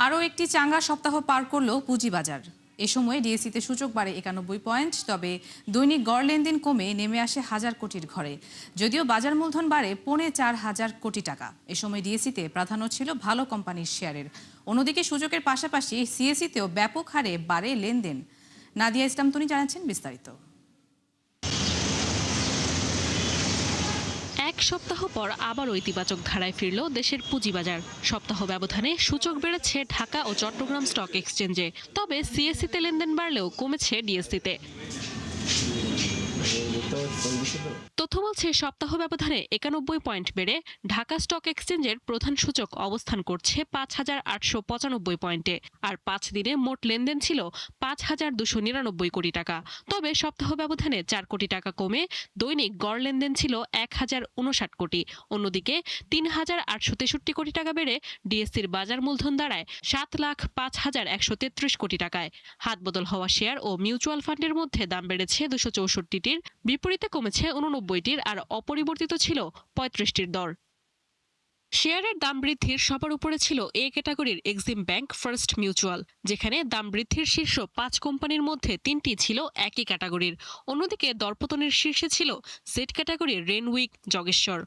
আরও একটি চাঙ্গা সপ্তাহ পার করল পুঁজিবাজার। এ সময় ডিএসইতে সূচক বাড়ে 91 পয়েন্ট, তবে দৈনিক গড় লেনদেন কমে নেমে আসে হাজার কোটির ঘরে। যদিও বাজার মূলধন বাড়ে 4.5 কোটি টাকা। এ সময় ডিএসইতে প্রাধান্য ছিল ভালো কোম্পানির শেয়ারের। অন্যদিকে সূচকের পাশাপাশি সিএসইতেও ব্যাপক হারে বাড়ে লেনদেন। নাদিয়া ইসলাম তুনি জানাচ্ছেন বিস্তারিত। এক সপ্তাহ পর আবারও ইতিবাচক ধারায় ফিরল দেশের পুঁজিবাজার। সপ্তাহ ব্যবধানে সূচক বেড়েছে ঢাকা ও চট্টগ্রাম স্টক এক্সচেঞ্জে, তবে সিএসইতে লেনদেন বাড়লেও কমেছে ডিএসইতে। তথ্য বলছে সপ্তাহ ব্যবধানে 91 পয়েন্ট বেড়ে ঢাকা স্টক এক্সচেঞ্জের প্রধান সূচক অবস্থান করছে 5,895 পয়েন্টে, আর 5 দিনে মোট লেনদেন ছিল 5,299 কোটি টাকা। তবে সপ্তাহ ব্যবধানে 4 কোটি টাকা কমে দৈনিক গড় লেনদেন ছিল 1,059 কোটি। অন্যদিকে 3,863 কোটি টাকা বেড়ে ডিএসসির বাজার মূলধন দাঁড়ায় 7,05,133 কোটি টাকায়। হাতবদল হওয়া শেয়ার ও মিউচুয়াল ফান্ডের মধ্যে দাম বেড়েছে 264টির, বিপরীতে কমেছে 89টির, আর অপরিবর্তিত ছিল 35টির দর। শেয়ারের দাম বৃদ্ধির সবার উপরে ছিল এ ক্যাটাগরির এক্সিম ব্যাংক ফার্স্ট মিউচুয়াল, যেখানে দাম বৃদ্ধির শীর্ষ 5 কোম্পানির মধ্যে 3টি ছিল একই ক্যাটাগরির। অন্যদিকে দরপতনের শীর্ষে ছিল জেড ক্যাটাগরির রেনউইক জগেশ্বর।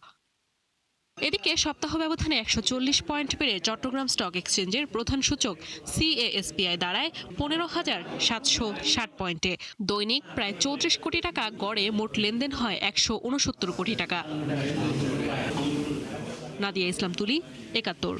এদিকে সপ্তাহ ব্যবধানে 140 পয়েন্ট বেড়ে চট্টগ্রাম স্টক এক্সচেঞ্জের প্রধান সূচক সিএএসপিআই দাঁড়ায় 15,760 পয়েন্টে। দৈনিক প্রায় 34 কোটি টাকা গড়ে মোট লেনদেন হয় 169 কোটি টাকা। নাদিয়া ইসলাম তুলি, 71।